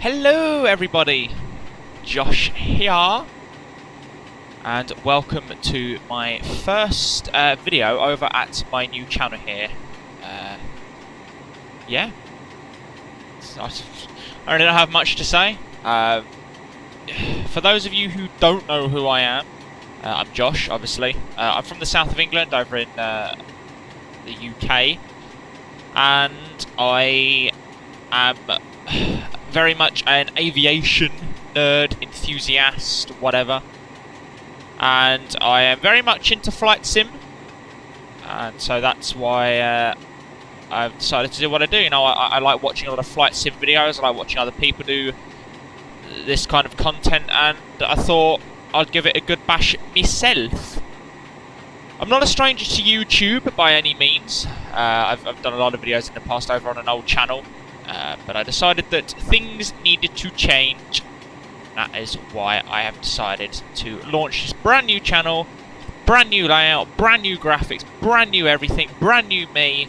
Hello everybody, Josh here, and welcome to my first video over at my new channel here. Yeah, I really don't have much to say. For those of you who don't know who I am, I'm Josh, obviously. I'm from the south of England, over in the UK, and I am very much an aviation nerd, enthusiast, whatever. And I am very much into flight sim, and so that's why I've decided to do what I do. You know, I like watching a lot of flight sim videos. I like watching other people do this kind of content, and I thought I'd give it a good bash myself. I'm not a stranger to YouTube by any means. I've done a lot of videos in the past over on an old channel, but I decided that things needed to change. That is why I have decided to launch this brand new channel, brand new layout, brand new graphics, brand new everything, brand new me.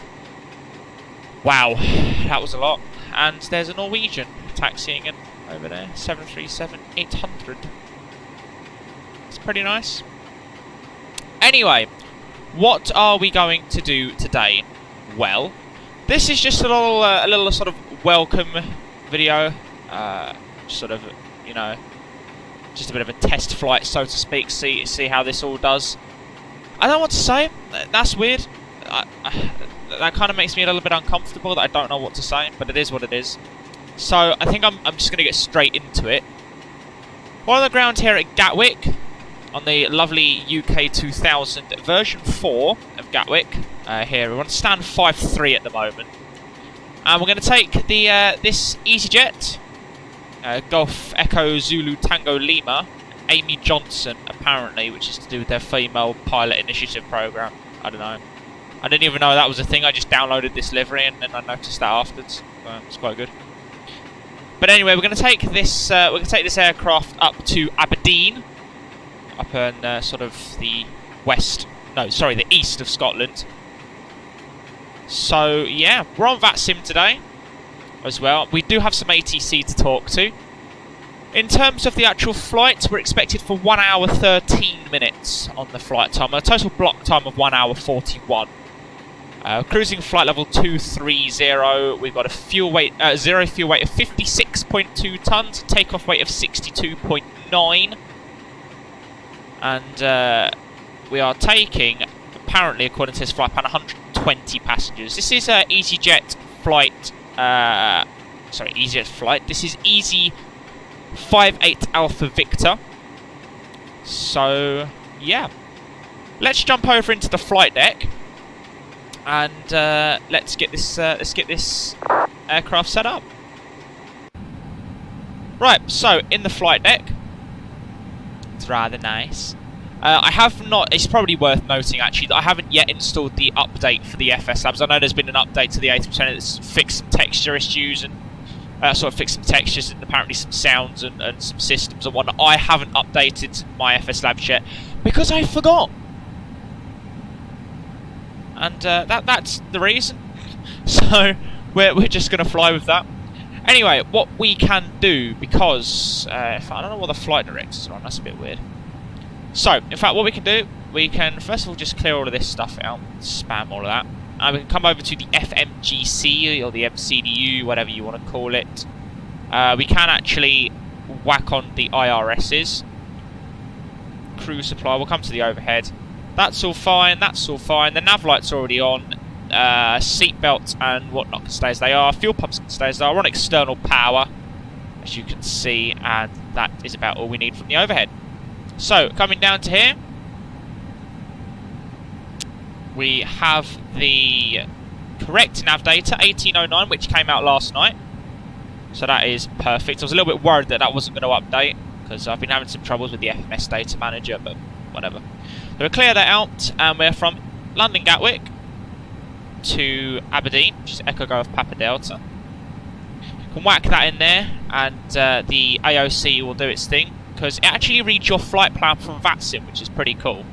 Wow, that was a lot. And there's a Norwegian taxiing in over there, 737-800. It's pretty nice. Anyway, what are we going to do today? Well, this is just a little sort of welcome video, sort of, you know, just a bit of a test flight, so to speak. See how this all does. I don't know what to say. That's weird. That kind of makes me a little bit uncomfortable. That I don't know what to say, but it is what it is. So I think I'm just going to get straight into it. We're on the ground here at Gatwick, on the lovely UK 2000 version 4 of Gatwick. Here we're on stand 5-3 at the moment, and we're going to take the this EasyJet, Golf Echo Zulu Tango Lima, Amy Johnson apparently, which is to do with their female pilot initiative program. I don't know. I didn't even know that was a thing. I just downloaded this livery and then I noticed that afterwards. It's quite good. But anyway, we're going to take this. We're going to take this aircraft up to Aberdeen, up in sort of the west. No, sorry, the east of Scotland. So yeah, we're on VATSIM today as well. We do have some ATC to talk to. In terms of the actual flight, we're expected for 1 hour 13 minutes on the flight time, a total block time of 1 hour 41. Cruising flight level 230. We've got a fuel weight, zero fuel weight of 56.2 tons, takeoff weight of 62.9, and we are taking, apparently according to this flight plan, 120 passengers. This is EasyJet flight. Sorry, EasyJet flight. This is Easy 58 Alpha Victor. So yeah, let's jump over into the flight deck and let's get this aircraft set up. Right, so in the flight deck, it's rather nice. I have not. It's probably worth noting actually that I haven't yet installed the update for the FSLabs. I know there's been an update to the A320 that's fixed some texture issues and sort of fixed some textures and apparently some sounds and some systems and whatnot. I haven't updated my FSLabs yet because I forgot. And that's the reason. So we're just going to fly with that. Anyway, what we can do, because if I don't know what the flight directors are on, that's a bit weird. So, in fact, what we can do, we can first of all just clear all of this stuff out, spam all of that, and we can come over to the FMGC or the MCDU, whatever you want to call it. We can actually whack on the IRSs. Crew supply, we'll come to the overhead. That's all fine, that's all fine. The nav light's already on. Seat belts and whatnot can stay as they are. Fuel pumps can stay as they are. We're on external power, as you can see, and that is about all we need from the overhead. So, coming down to here, we have the correct nav data, 1809, which came out last night. So that is perfect. I was a little bit worried that that wasn't going to update, because I've been having some troubles with the FMS data manager, but whatever. So we'll clear that out, and we're from London Gatwick to Aberdeen, which is Echo Golf Papa Delta. Can whack that in there, and the AOC will do its thing, because it actually reads your flight plan from VATSIM, which is pretty cool.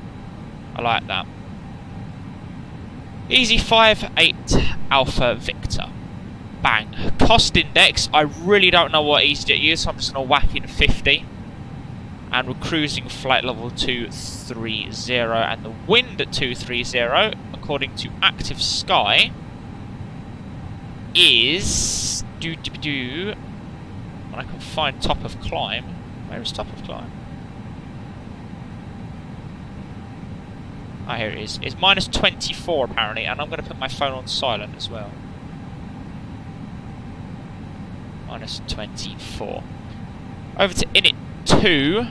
I like that. Easy 58 Alpha Victor. Bang. cost index, I really don't know what EasyJet used, so I'm just going to whack in 50. And we're cruising flight level 230, and the wind at 230, according to Active Sky, is... when I can find top of climb. Where is top of climb? Ah, here it is. It's minus 24 apparently, and I'm going to put my phone on silent as well. Minus 24. Over to Init 2,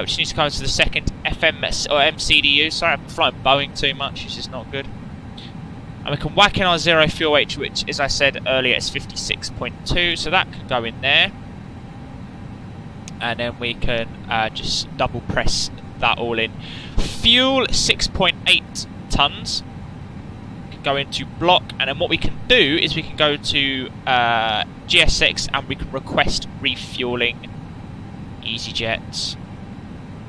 which needs to go to the second FMS or MCDU. Sorry, I'm flying Boeing too much, which is not good. And we can whack in our zero fuel H, which, as I said earlier, is 56.2, so that can go in there. And then we can just double press that all in. Fuel 6.8 tons. Can go into block, and then what we can do is we can go to GSX and we can request refueling. EasyJet.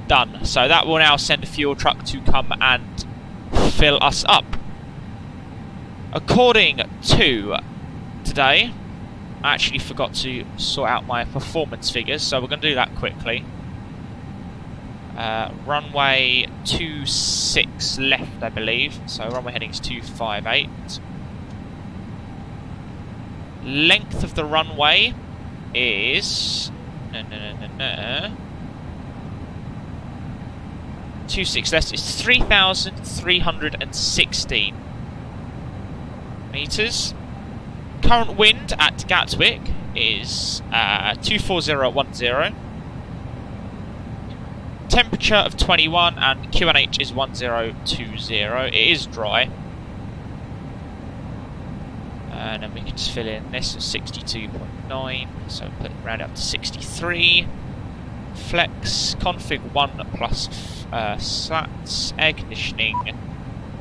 Done. So that will now send a fuel truck to come and fill us up. According to today, I actually forgot to sort out my performance figures, so we're going to do that quickly. Runway 26 left, I believe. So runway heading is 258. Length of the runway is... 26 less is 3,316 meters. Current wind at Gatwick is 24010. Temperature of 21 and QNH is 1020. It is dry. And then we can just fill in this is 62.9, so put it round up to 63. Flex, config 1 plus slats, air conditioning.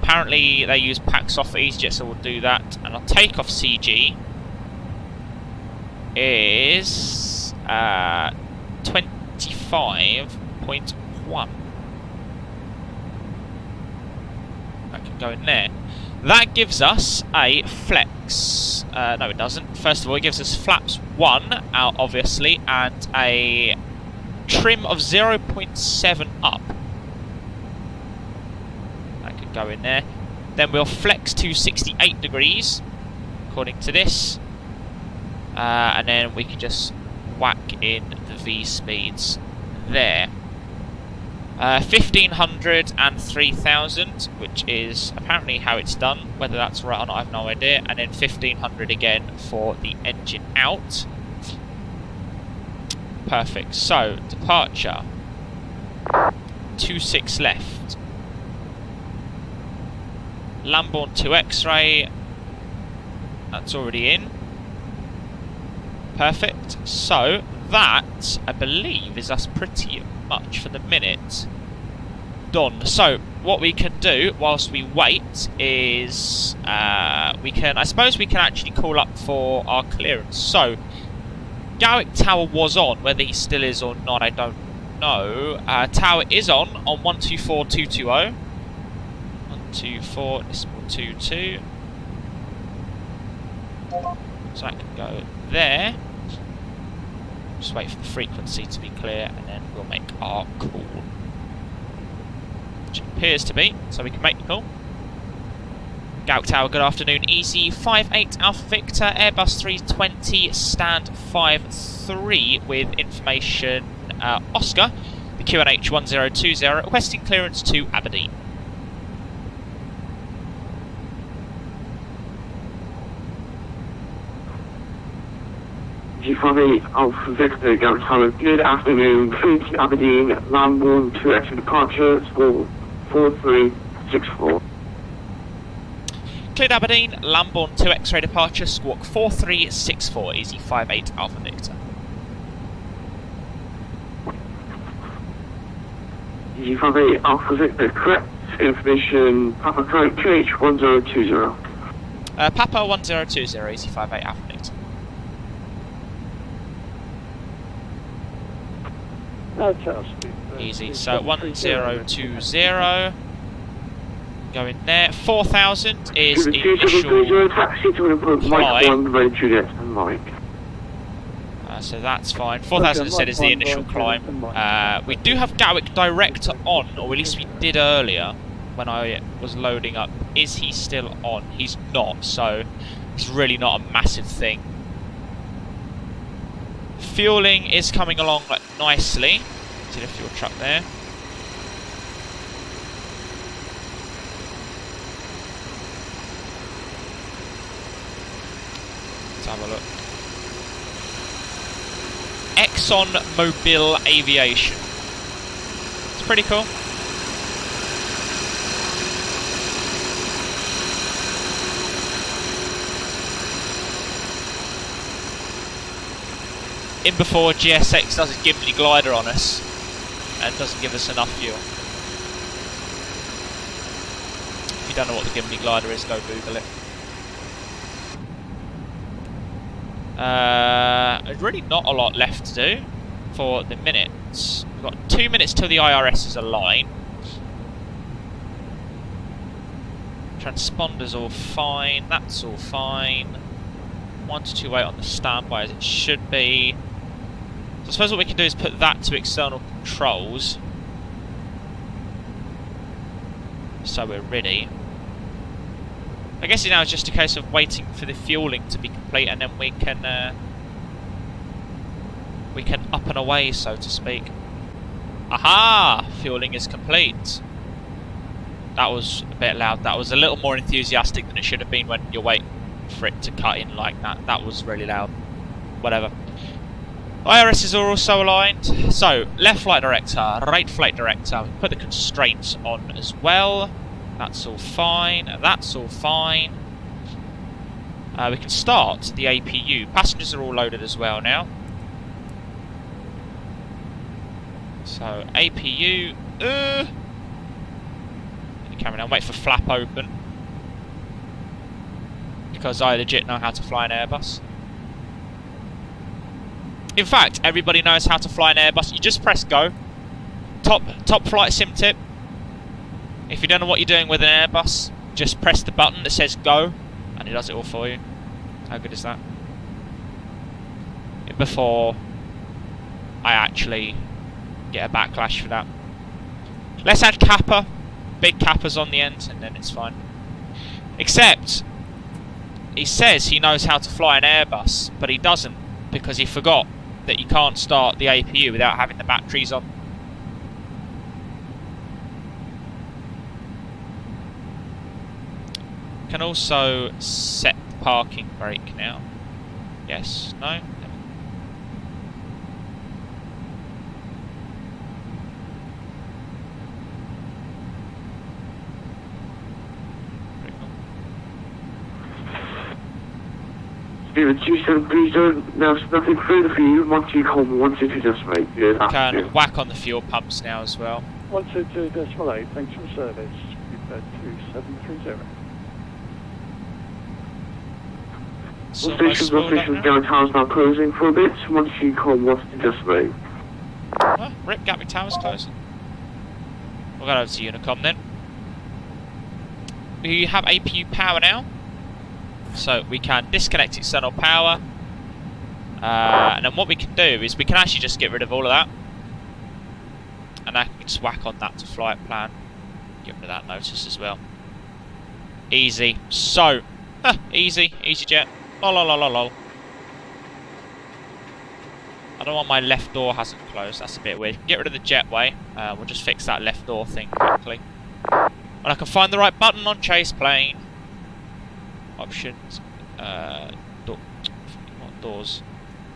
Apparently they use packs off for EasyJet, so we'll do that. And our takeoff CG is 25.1. That can go in there. That gives us a flex. No, it doesn't. First of all, it gives us flaps 1 out, obviously, and a trim of 0.7 up. That could go in there. Then we'll flex to 68 degrees, according to this. And then we can just whack in the V speeds there. 1500 and 3000, which is apparently how it's done. Whether that's right or not, I have no idea. And then 1500 again for the engine out. Perfect. So, departure. 26 left. Lambourne 2 X-ray. That's already in. Perfect. So, that, I believe, is us pretty much for the minute done. So what we can do whilst we wait is I suppose we can actually call up for our clearance. So Gatwick Tower was on, whether he still is or not I don't know. Tower is on 124220. 124.22. So that can go there. Just wait for the frequency to be clear and then we'll make our call. Which it appears to be, so we can make the call. Gatwick Tower, good afternoon. Easy 58 Alpha Victor, Airbus 320, stand 53 with information Oscar, the QNH 1020, requesting clearance to Aberdeen. G58 Alpha Victor, Gatwick Tower, good afternoon. Please Aberdeen, Lambourne 2 extra departure, score 4364. Cleared Aberdeen, Lambourne 2 X-ray departure, squawk 4364, easy 58 Alpha Victor. G58 Alpha Victor, correct information, Papa correct, QH 1020. Papa 1020, easy 58 Alpha Victor. Easy, so 1020, go in there. 4000 is initial climb. So that's fine. 4,000 instead is the initial climb. We do have Gatwick Director on, or at least we did earlier when I was loading up. Is he still on? He's not, so it's really not a massive thing. Fueling is coming along nicely. See the fuel truck there. Let's have a look. Exxon Mobil Aviation. It's pretty cool. In before GSX does a Gimli glider on us and doesn't give us enough fuel. If you don't know what the Gimli glider is, go Google it. There's really not a lot left to do for the minutes. We've got 2 minutes till the IRS is aligned. Transponder's all fine, that's all fine. 1 to 2 wait on the standby as it should be. So I suppose what we can do is put that to external controls. So we're ready. I guess now it's just a case of waiting for the fueling to be complete, and then we can up and away, so to speak. Aha! Fueling is complete. That was a bit loud. That was a little more enthusiastic than it should have been when you're waiting for it to cut in like that. That was really loud. Whatever. IRSs are also aligned. So, left flight director, right flight director. Put the constraints on as well. That's all fine. That's all fine. We can start the APU. Passengers are all loaded as well now. So, APU. Camera down. Wait for flap open. Because I legit know how to fly an Airbus. In fact, everybody knows how to fly an Airbus. You just press go. Top flight sim tip. If you don't know what you're doing with an Airbus, just press the button that says go, and it does it all for you. How good is that? Before I actually get a backlash for that. Let's add kappa. Big kappas on the end, and then it's fine. Except, he says he knows how to fly an Airbus, but he doesn't, because he forgot that you can't start the APU without having the batteries on. Can also set the parking brake now. Yes, no? Steven 27, please don't, there's nothing further for you. Once you call 122.8. Can whack on the fuel pumps now as well. 122.8, thanks for the service. Prepar 2730. Stations downtown's now closing for a bit. Once you call 122.8. Oh, rip, Gatwick Tower's closing. We'll go over to Unicom then. We have APU power now. So we can disconnect external power. And then what we can do is we can actually just get rid of all of that. And I can just whack on that to flight plan. Get rid of that notice as well. Easy. So, easy. Easy jet. Lol. I don't want my left door hasn't closed. That's a bit weird. Get rid of the jetway. We'll just fix that left door thing quickly. And I can find the right button on chase plane. Options. Doors.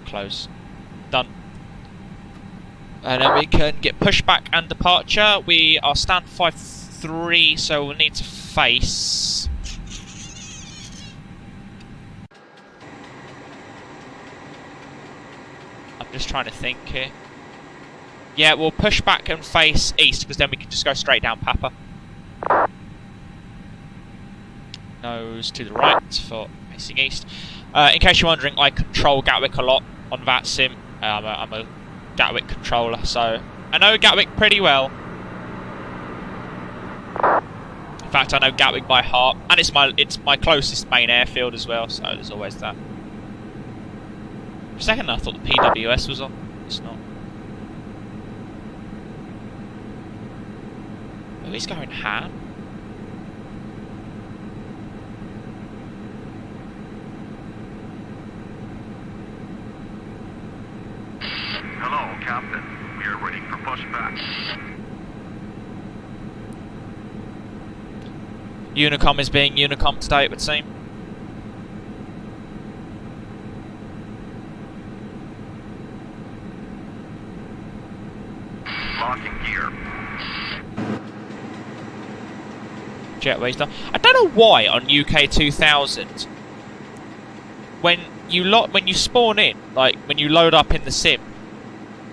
Close. Done. And then we can get pushback and departure. We are stand 5-3, so we'll need to face. I'm just trying to think here. Yeah, we'll push back and face east, because then we can just go straight down Papa. Nose to the right for facing east. In case you're wondering, I control Gatwick a lot on that sim. I'm a Gatwick controller, so I know Gatwick pretty well. In fact, I know Gatwick by heart, and it's my closest main airfield as well, so there's always that. For a second I thought the PWS was on. It's not. Oh, he's going ham. Hello, Captain. We are ready for pushback. Unicom is being Unicom today, it would seem. Locking gear. Jetway stuff. I don't know why on UK 2000, when you spawn in, like when you load up in the sim,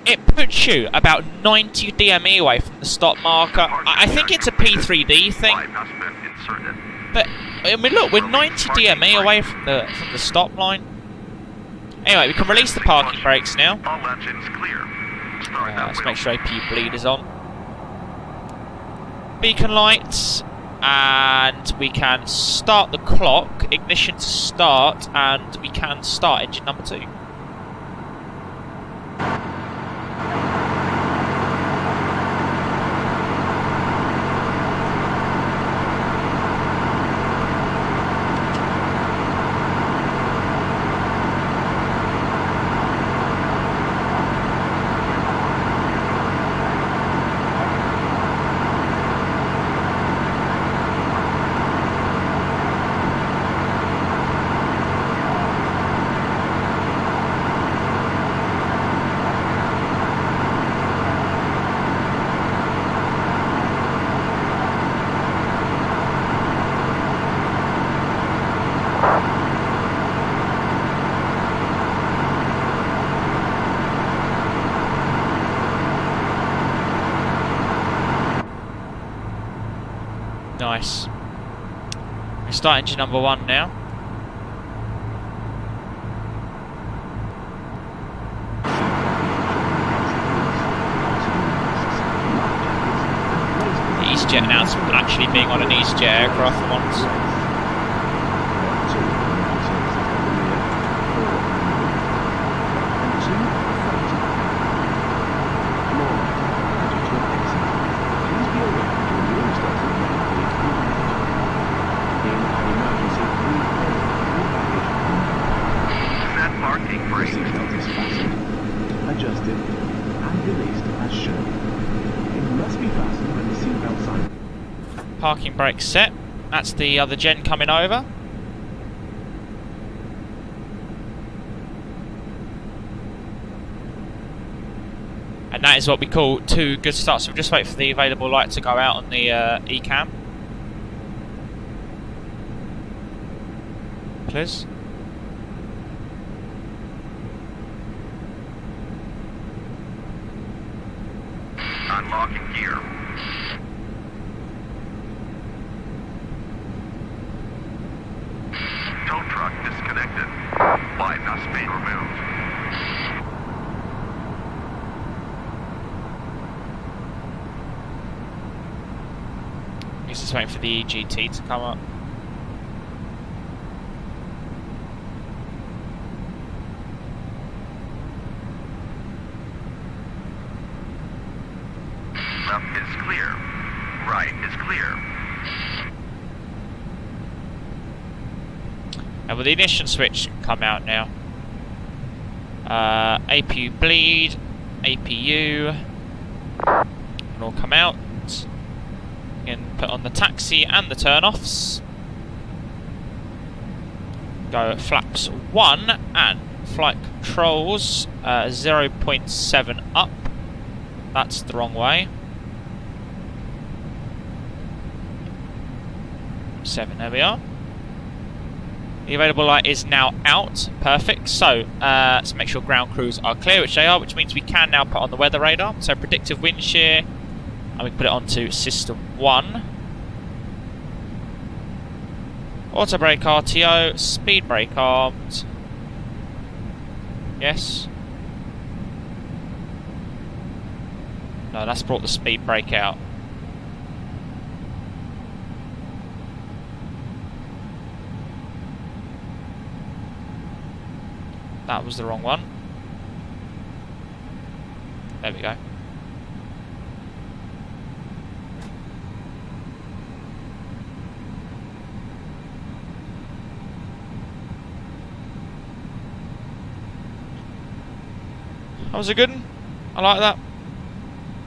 it puts you about 90 DME away from the stop marker. I think it's a P3D thing. Bypass been inserted. But I mean, look, we're 90 DME away from the stop line. Anyway, we can release the parking brakes now. All engines clear. Start that Let's wheel. make sure AP bleed is on. Beacon lights, and we can start the clock. Ignition to start, and we can start engine number 2. Nice. We start engine number 1 now. The EasyJet announcement actually being on an EasyJet aircraft for once. Adjusted and released as shown. It must be fastened when the seatbelt sign. Parking brake set. That's the other gen coming over. And that is what we call 2 good starts. So we'll just wait for the available light to go out on the eCam. Please. Unlocking gear. Tow truck disconnected. Bypass main removed. He's just waiting for the EGT to come up. Left is clear. Right is clear. And with the ignition switch can come out now. APU bleed, APU can all come out. You can put on the taxi and the turn-offs. Go flaps 1 and flight controls 0.7 up. That's the wrong way. 7, there we are. The available light is now out. Perfect. So, let's make sure ground crews are clear, which they are, which means we can now put on the weather radar. So, predictive wind shear, and we can put it onto system 1. Auto brake RTO, speed brake armed. Yes. No, that's brought the speed brake out. That was the wrong one. There we go. That was a good one. I like that.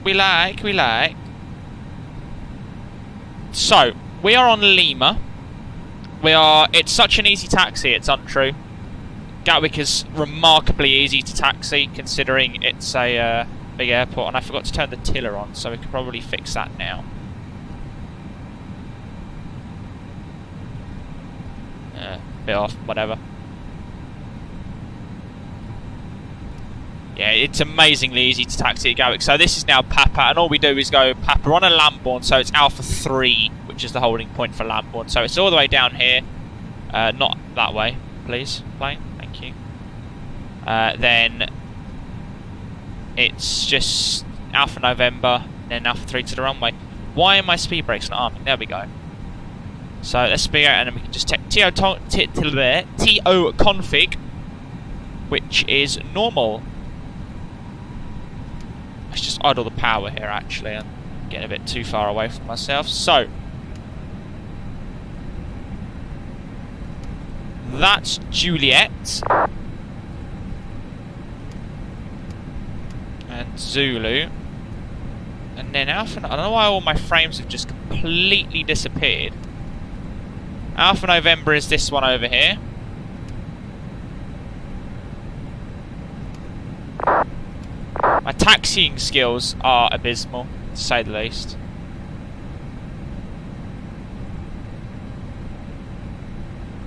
We like. So, we are on Lima. It's such an easy taxi, it's untrue. Gatwick is remarkably easy to taxi, considering it's a big airport, and I forgot to turn the tiller on, so we could probably fix that now. Bit off, whatever. Yeah, it's amazingly easy to taxi at Gatwick. So this is now Papa, and all we do is go Papa on a Lambourne, so it's Alpha 3, which is the holding point for Lambourne. So it's all the way down here. Not that way, please, plane. Thank you. Then it's just Alpha November, then Alpha 3 to the runway. Why are my speed brakes not arming? There we go. So let's speed out, and then we can just take TO config, which is normal. Let's just idle the power here, actually. I'm getting a bit too far away from myself. So, that's Juliet. And Zulu. And then Alpha... I don't know why all my frames have just completely disappeared. Alpha November is this one over here. My taxiing skills are abysmal, to say the least.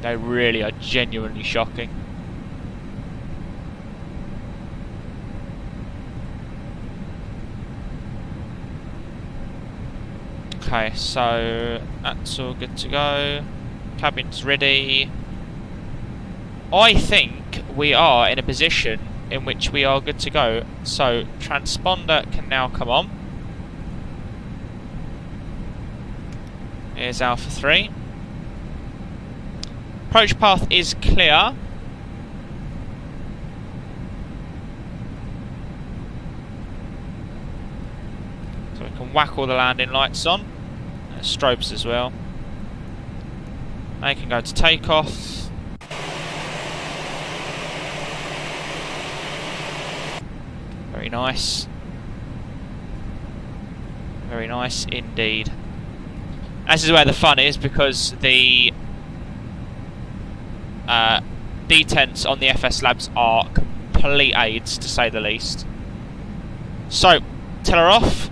They really are genuinely shocking. Okay, so that's all good to go. Cabin's ready. I think we are in a position in which we are good to go. So, transponder can now come on. Here's Alpha 3. Approach path is clear. So we can whack all the landing lights on. And strobes as well. They can go to takeoff. Very nice. Very nice indeed. This is where the fun is, because the detents on the FSLabs are complete aids, to say the least. So, tiller off.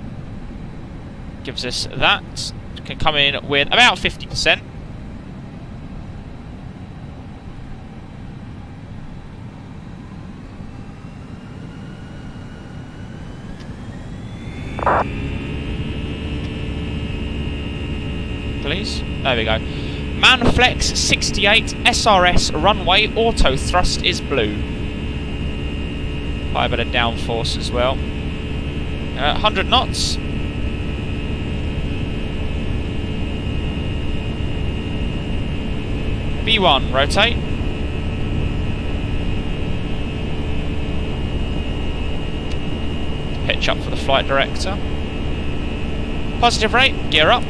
Gives us that. Can come in with about 50%. Please. There we go. Manflex 68 SRS runway auto thrust is blue. Quite a bit of downforce as well. 100 knots. B1, rotate. Pitch up for the flight director. Positive rate, gear up.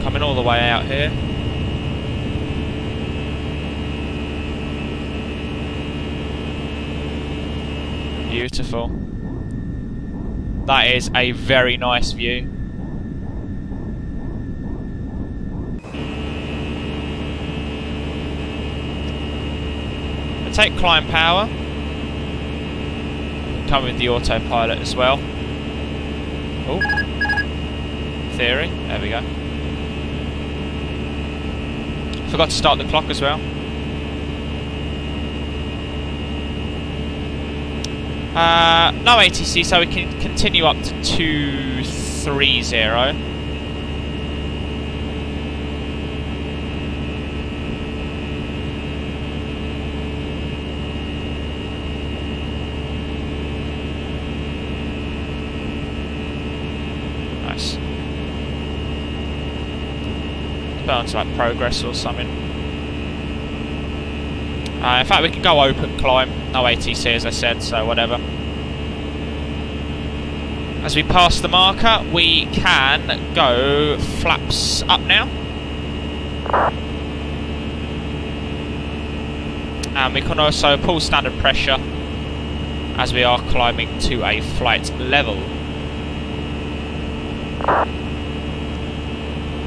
Coming all the way out here. Beautiful. That is a very nice view. We'll take climb power. Come with the autopilot as well. Oh. Theory. There we go. Forgot to start the clock as well. No ATC, so we can continue up to 230. Nice. go on to like progress or something. In fact, we can go open climb. No ATC, as I said, so whatever. As we pass the marker, we can go flaps up now. And we can also pull standard pressure as we are climbing to a flight level.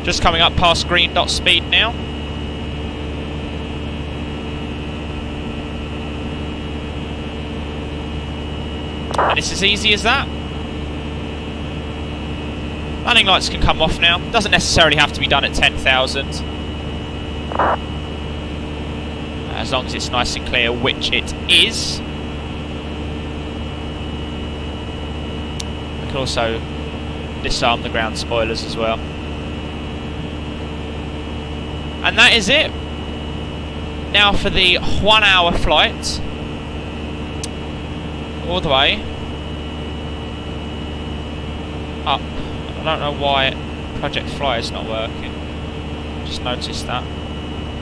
Just coming up past green dot speed now. And it's as easy as that. Landing lights can come off now. Doesn't necessarily have to be done at 10,000. As long as it's nice and clear, which it is. We can also disarm the ground spoilers as well. And that is it. Now for the 1 hour flight. All the way up. I don't know why Project Fly is not working. Just noticed that.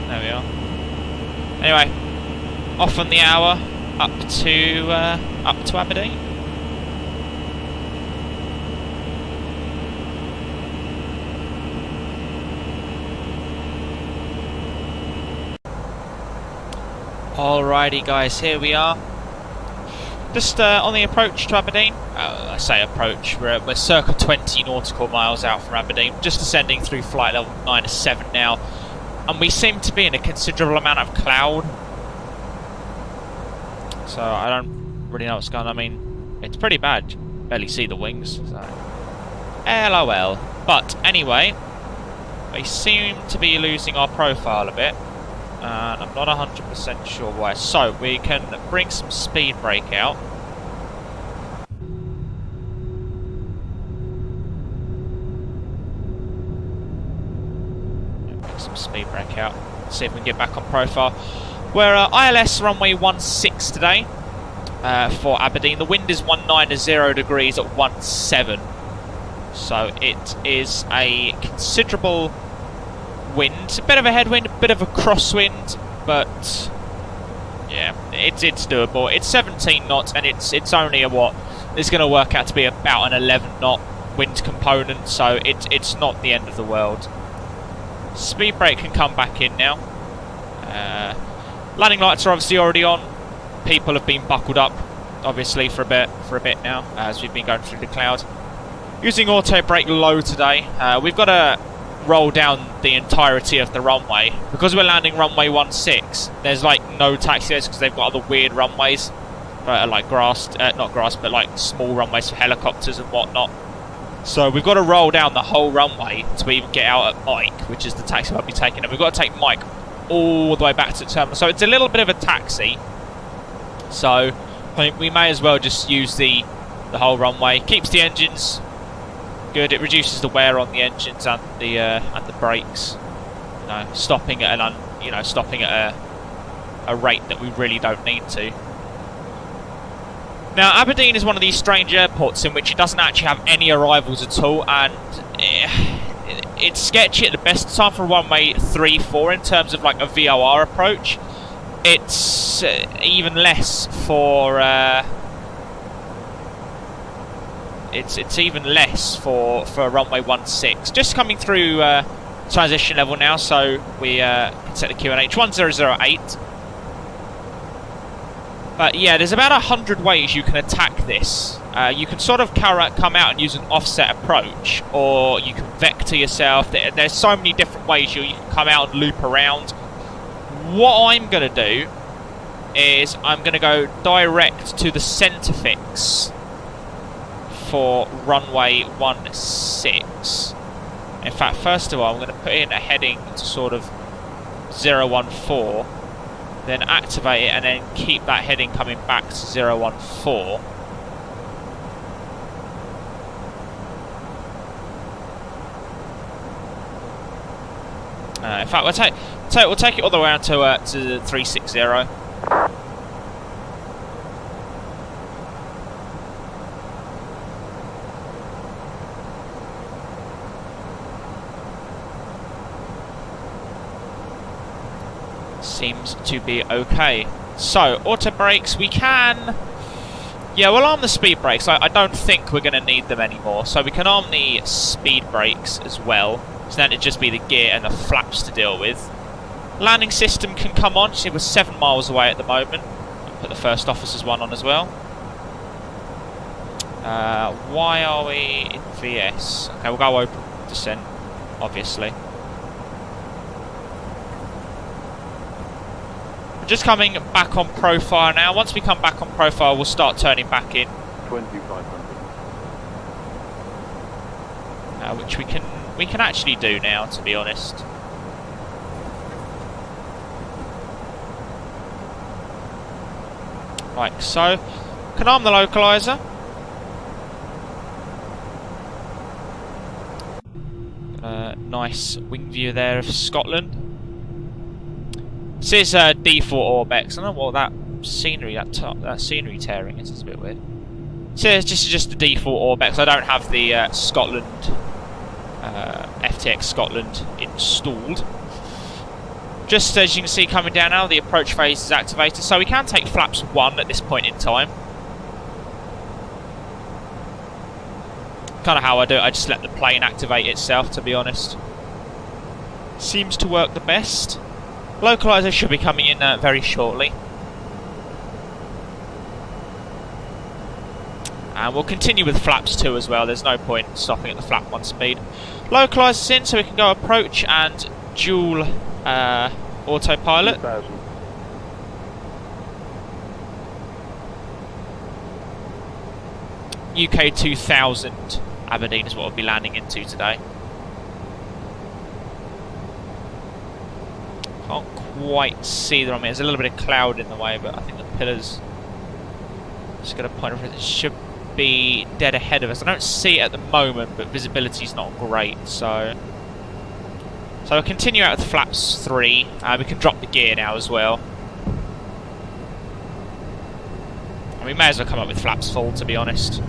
There we are. Anyway, off on the hour up to Aberdeen. Alrighty, guys, here we are. Just on the approach to Aberdeen. I say approach, we're circa 20 nautical miles out from Aberdeen, just descending through flight level 9-7 now, and we seem to be in a considerable amount of cloud, so I don't really know what's going on. I mean, it's pretty bad, you barely see the wings, so LOL. But anyway, we seem to be losing our profile a bit, and I'm not 100% sure why. So we can bring some speed brake out. Some speed brake out. See if we can get back on profile. We're ILS runway 16 today for Aberdeen. The wind is 19 degrees at 17, so it is a considerable wind. A bit of a headwind, a bit of a crosswind, but yeah, it's doable. It's 17 knots, and it's only a what? It's going to work out to be about an 11 knot wind component, so it's not the end of the world. Speed brake can come back in now. Landing lights are obviously already on. People have been buckled up, obviously, for a bit now, as we've been going through the cloud. Using auto brake low today. We've got to roll down the entirety of the runway because we're landing runway 16. There's like no taxiways because they've got other weird runways, like not grass, but like small runways for helicopters and whatnot. So we've got to roll down the whole runway to even get out at Mike, which is the taxi I'll be taking, and we've got to take Mike all the way back to the terminal. So it's a little bit of a taxi. So I think we may as well just use the whole runway. Keeps the engines good. It reduces the wear on the engines and the brakes. You know, stopping at a rate that we really don't need to. Now, Aberdeen is one of these strange airports in which it doesn't actually have any arrivals at all, and it's sketchy at the best time for runway 34 in terms of like a VOR approach. It's even less for it's even less for runway 16. Just coming through transition level now, so we can set the QNH 1008. But yeah, there's about 100 ways you can attack this. You can sort of come out and use an offset approach, or you can vector yourself. There's so many different ways you can come out and loop around. What I'm going to do is I'm going to go direct to the centre fix for runway 16. In fact, first of all, I'm going to put in a heading to sort of 014. Then activate it and then keep that heading coming back to 014. In fact, we'll take it all the way around to 360. Seems to be okay. So, auto brakes, we can... Yeah, we'll arm the speed brakes. I don't think we're going to need them anymore. So we can arm the speed brakes as well. So then it'd just be the gear and the flaps to deal with. Landing system can come on. See, we're 7 miles away at the moment. I'll put the first officer's one on as well. Why are we in VS? Okay, we'll go open descent, obviously. We're just coming back on profile now. Once we come back on profile, we'll start turning back in. 2500. Which we can actually do now, to be honest. Right, so can arm the localizer. Nice wing view there of Scotland. This is D4 Orbex. I don't know what that scenery scenery tearing is. It's a bit weird. So this is just the D4 Orbex. I don't have the Scotland FTX Scotland installed. Just as you can see coming down now, the approach phase is activated, so we can take flaps 1 at this point in time. Kind of how I do it, I just let the plane activate itself, to be honest. Seems to work the best. Localizer should be coming in very shortly. And we'll continue with flaps 2 as well, there's no point stopping at the flap 1 speed. Localizer's in, so we can go approach and dual autopilot. 2000. UK 2000 Aberdeen is what we'll be landing into today. Can't quite see them on me. There's a little bit of cloud in the way, but I think the pillars just got a point of it. It should be dead ahead of us. I don't see it at the moment, but visibility's not great, so we'll continue out with flaps 3. We can drop the gear now as well. And we may as well come up with flaps full, to be honest.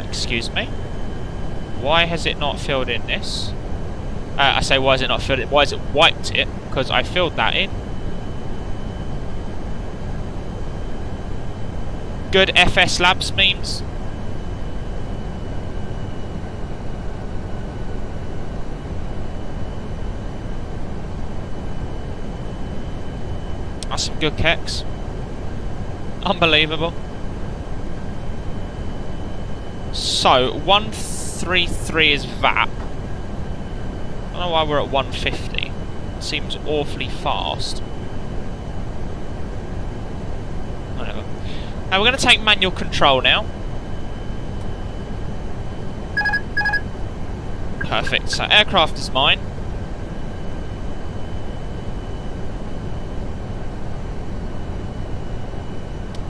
Excuse me. Why has it not filled in this? I say, why has it not filled it? Why has it wiped it? Because I filled that in. Good FSLabs memes. That's some good kecks. Unbelievable. So, 133 is VAP. I don't know why we're at 150. Seems awfully fast. Whatever. Now we're going to take manual control now. Perfect. So, aircraft is mine.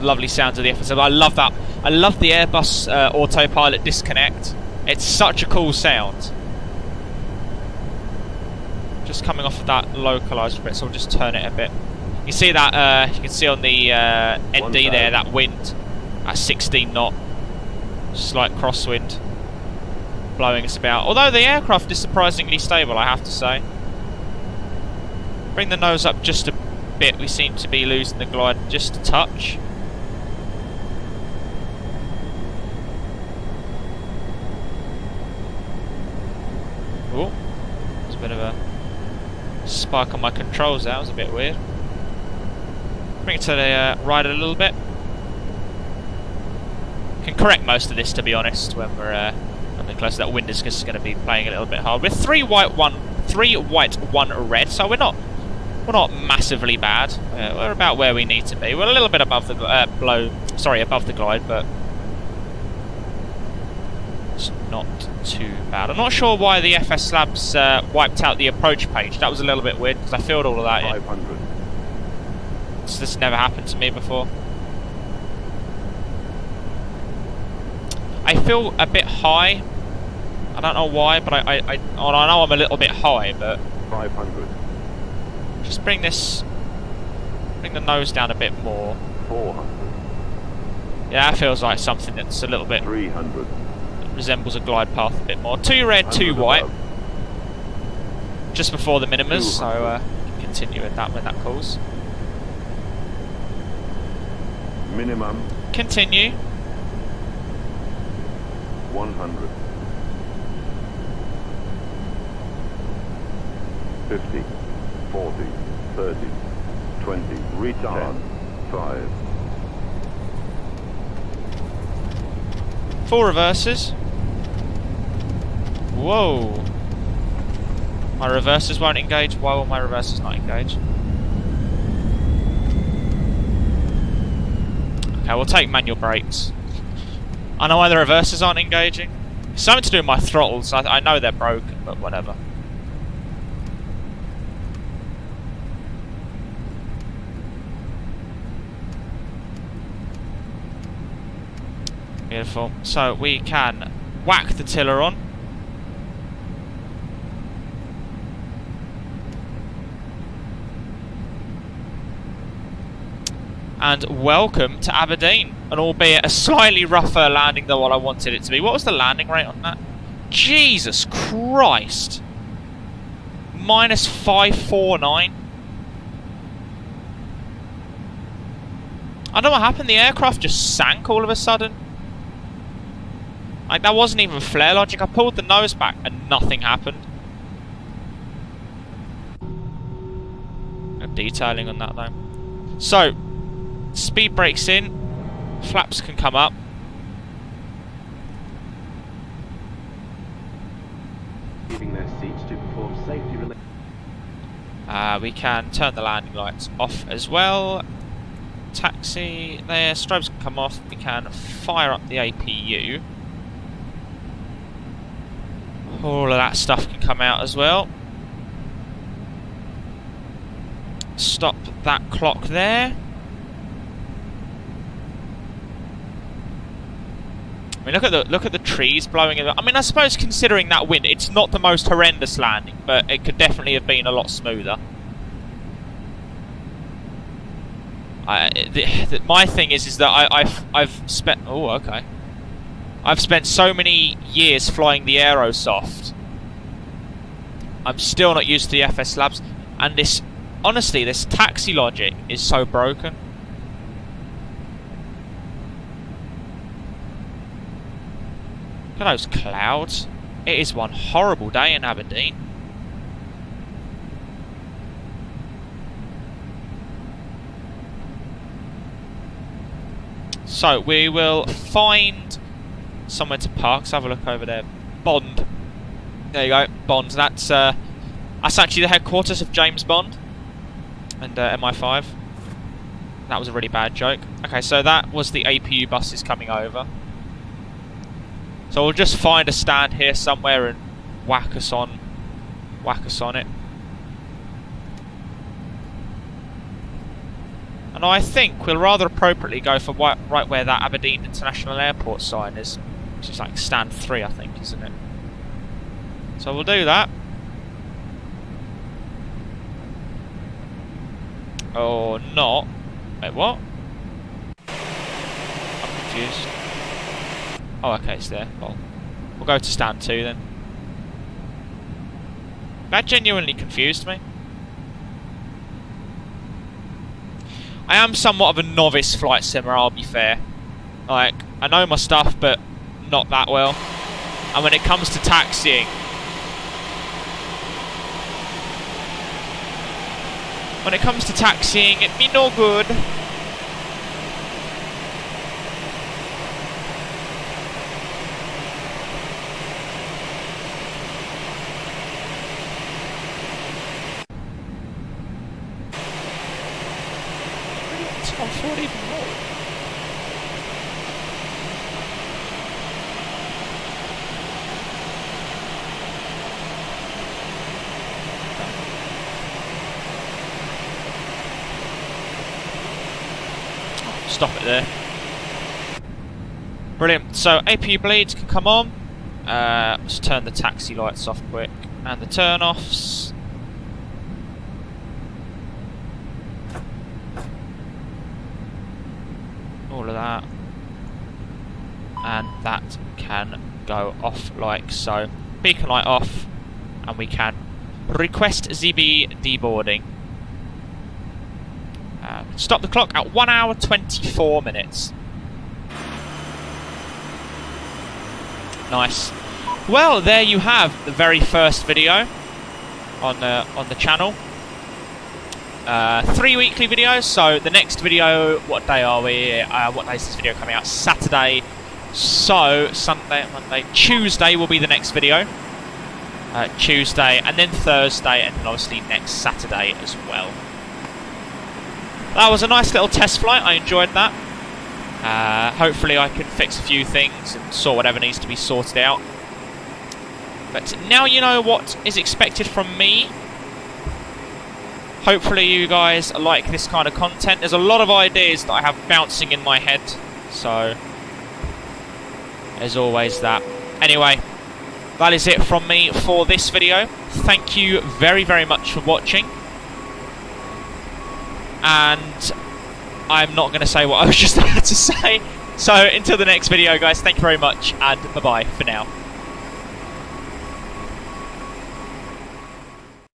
Lovely sounds of the FSLabs. I love that. I love the Airbus autopilot disconnect. It's such a cool sound. Just coming off of that localizer bit, so we'll just turn it a bit. You see that? You can see on the ND there that wind at 16 knot, slight crosswind blowing us about. Although the aircraft is surprisingly stable, I have to say. Bring the nose up just a bit. We seem to be losing the glide just a touch. Oh, there's a bit of a spike on my controls there, that was a bit weird. Bring it to the right a little bit. Can correct most of this, to be honest, when we're close to that wind is just going to be playing a little bit hard. We're 3 white, 1 red, so we're not massively bad. We're about where we need to be. We're a little bit above the above the glide, but it's not too bad. I'm not sure why the FSLabs wiped out the approach page. That was a little bit weird because I filled all of that in. 500. This never happened to me before. I feel a bit high. I don't know why, but I know I'm a little bit high, but 500. just bring the nose down a bit more. 400. Yeah, that feels like something that's a little bit 300. resembles a glide path a bit more. 2 red, 2 white. above. Just before the minimas, so continue with that when that calls. Minimum Continue. 100. 50, 40, 30, 20, retard, 5. 4 reverses. Whoa. My reverses won't engage. Why will my reverses not engage? Okay, we'll take manual brakes. I know why the reverses aren't engaging. It's something to do with my throttles. I know they're broken, but whatever. Beautiful. So we can whack the tiller on. And welcome to Aberdeen. And albeit a slightly rougher landing than what I wanted it to be. What was the landing rate on that? Jesus Christ. Minus 549. I don't know what happened. The aircraft just sank all of a sudden. Like, that wasn't even flare logic. I pulled the nose back and nothing happened. No detailing on that though. So, speed brakes in. Flaps can come up. Leaving their seats to perform safety related. We can turn the landing lights off as well. Taxi there. Strobes can come off. We can fire up the APU. All of that stuff can come out as well. Stop that clock there. I mean, look at the trees blowing in. I mean, I suppose considering that wind, it's not the most horrendous landing, but it could definitely have been a lot smoother. My thing is that I've spent. Oh, okay. I've spent so many years flying the Aerosoft. I'm still not used to the FSLabs, and this, honestly, this taxi logic is so broken. Look at those clouds. It is one horrible day in Aberdeen. So we will find somewhere to park. Let's have a look over there. Bond. There you go. Bond. That's actually the headquarters of James Bond and MI5. That was a really bad joke. Okay, so that was the APU buses coming over. So we'll just find a stand here somewhere and whack us on it. And I think we'll rather appropriately go for right where that Aberdeen International Airport sign is, which is like stand 3, I think, isn't it? So we'll do that. Or not. Wait, what? I'm confused. Oh, okay, it's there. Well, we'll go to stand 2 then. That genuinely confused me. I am somewhat of a novice flight simmer, I'll be fair. Like, I know my stuff, but not that well. And when it comes to taxiing, it be no good. It's gone forward even more. Stop it there. Brilliant. So APU bleeds can come on. Let's turn the taxi lights off quick and the turn offs. All of that. and that can go off like so. Beacon light off, and we can request ZB deboarding. Stop the clock at 1 hour 24 minutes. Nice. Well, there you have the very first video on the channel. 3 weekly videos. So the next video, what day are we? What day is this video coming out? Saturday. So Sunday, Monday, Tuesday will be the next video. Tuesday, and then Thursday, and then obviously next Saturday as well. That was a nice little test flight. I enjoyed that. Hopefully I can fix a few things and sort whatever needs to be sorted out. But now you know what is expected from me. Hopefully you guys like this kind of content. There's a lot of ideas that I have bouncing in my head, so there's always that. Anyway, that is it from me for this video. Thank you very, very much for watching. And I'm not going to say what I was just about to say. So until the next video, guys, thank you very much, and bye-bye for now.